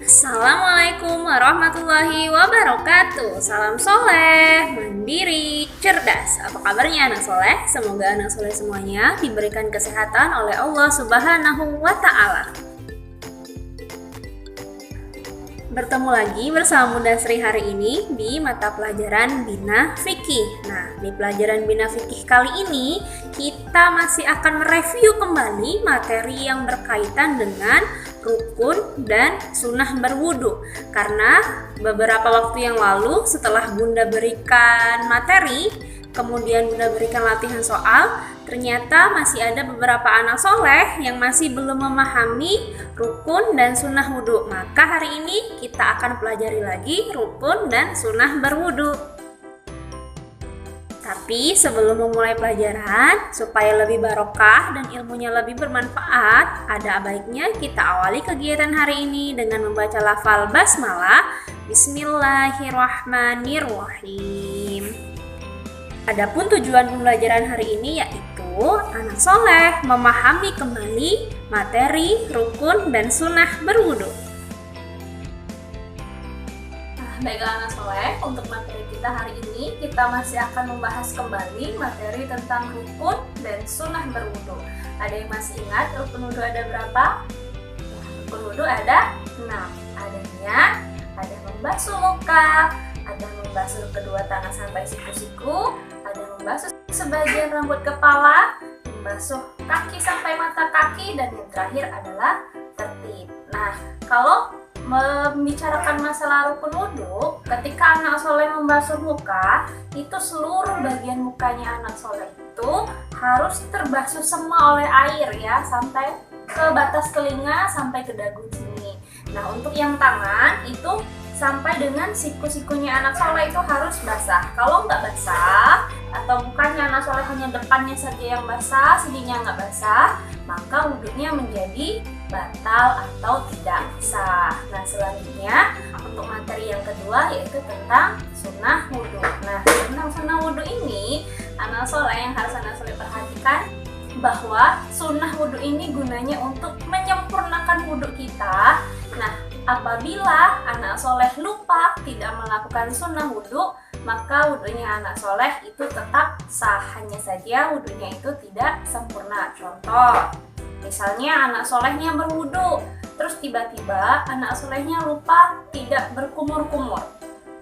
Assalamualaikum warahmatullahi wabarakatuh. Salam soleh, mandiri, cerdas. Apa kabarnya anak soleh? Semoga anak soleh semuanya diberikan kesehatan oleh Allah Subhanahu wa Ta'ala. Bertemu lagi bersama Bunda Sri hari ini di mata pelajaran Bina Fikih. Nah, di pelajaran Bina Fikih kali ini kita masih akan mereview kembali materi yang berkaitan dengan rukun dan sunnah berwudu. Karena beberapa waktu yang lalu setelah Bunda berikan materi, kemudian Bunda berikan latihan soal, ternyata masih ada beberapa anak soleh yang masih belum memahami rukun dan sunnah wudhu. Maka hari ini kita akan pelajari lagi rukun dan sunnah berwudhu. Tapi sebelum memulai pelajaran, supaya lebih barokah dan ilmunya lebih bermanfaat, ada baiknya kita awali kegiatan hari ini dengan membaca lafal basmalah. Bismillahirrahmanirrahim. Adapun tujuan pembelajaran hari ini yaitu anak soleh memahami kembali materi, rukun, dan sunnah berwudu. Nah, baiklah anak soleh, untuk materi kita hari ini kita masih akan membahas kembali materi tentang rukun dan sunnah berwudu. Ada yang masih ingat rukun wudu ada berapa? Rukun wudu ada 6. Adanya ada membasuh muka, ada membasuh kedua tangan sampai siku-siku, ada membasuh sebagian rambut kepala, membasuh kaki sampai mata kaki, dan yang terakhir adalah tertib. Nah, kalau membicarakan masalah rukun wudhu, ketika anak soleh membasuh muka, itu seluruh bagian mukanya anak soleh itu harus terbasuh semua oleh air ya, sampai ke batas telinga, sampai ke dagu sini. Nah, untuk yang tangan itu sampai dengan siku-sikunya anak soleh itu harus basah. Kalau nggak basah, atau mukanya anak soleh hanya depannya saja yang basah, sininya nggak basah, maka wudhunya menjadi batal atau tidak sah. Nah, selanjutnya untuk materi yang kedua yaitu tentang sunnah wudhu. Nah, tentang sunnah wudhu ini, anak soleh yang harus anak soleh perhatikan bahwa sunnah wudhu ini gunanya untuk menyempurnakan wudhu kita. Nah, apabila anak soleh lupa tidak melakukan sunnah wudhu, maka wudhunya anak soleh itu tetap sah, hanya saja wudhunya itu tidak sempurna. Contoh, misalnya anak solehnya berwudhu, terus tiba-tiba anak solehnya lupa tidak berkumur-kumur.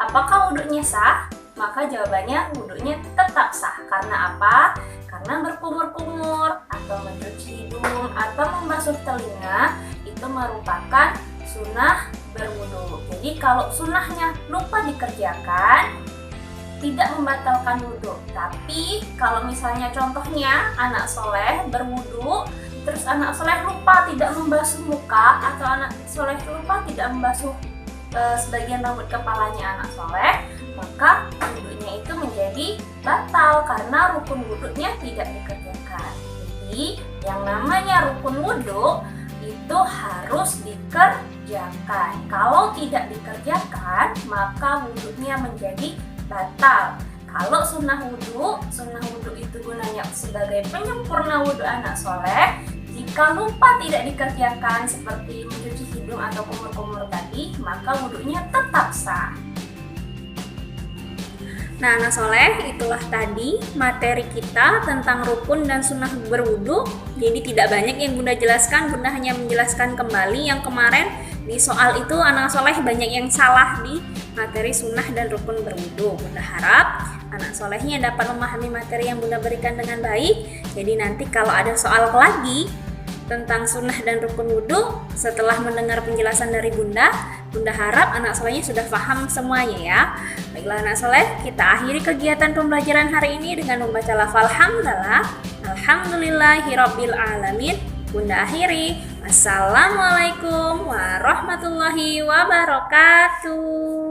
Apakah wudhunya sah? Maka jawabannya wudhunya tetap sah. Karena apa? Karena berkumur-kumur, atau mencuci hidung, atau membasuh telinga, itu merupakan sunnah berwudu. Jadi kalau sunnahnya lupa dikerjakan, tidak membatalkan wudu. Tapi kalau misalnya contohnya anak soleh berwudu, terus anak soleh lupa tidak membasuh muka, atau anak soleh lupa tidak membasuh sebagian rambut kepalanya anak soleh, maka wudunya itu menjadi batal karena rukun wudunya tidak dikerjakan. Jadi yang namanya rukun wudu itu harus dikerjakan. Kalau tidak dikerjakan, maka wudhunya menjadi batal. Kalau sunnah wudhu itu gunanya sebagai penyempurna wudhu anak soleh. Jika lupa tidak dikerjakan seperti mencuci hidung atau kumur-kumur tadi, maka wudhunya tetap sah. Nah, anak soleh, itulah tadi materi kita tentang rukun dan sunnah berwudu. Jadi tidak banyak yang Bunda jelaskan, Bunda hanya menjelaskan kembali yang kemarin di soal itu anak soleh banyak yang salah di materi sunnah dan rukun berwudu. Bunda harap anak solehnya dapat memahami materi yang Bunda berikan dengan baik. Jadi nanti kalau ada soal lagi tentang sunnah dan rukun wudhu, setelah mendengar penjelasan dari Bunda harap anak solehnya sudah paham semuanya ya. Baiklah anak soleh, kita akhiri kegiatan pembelajaran hari ini dengan membaca lafal hamdalah. Alhamdulillahirabbil alamin. Bunda akhiri. Wassalamualaikum warahmatullahi wabarakatuh.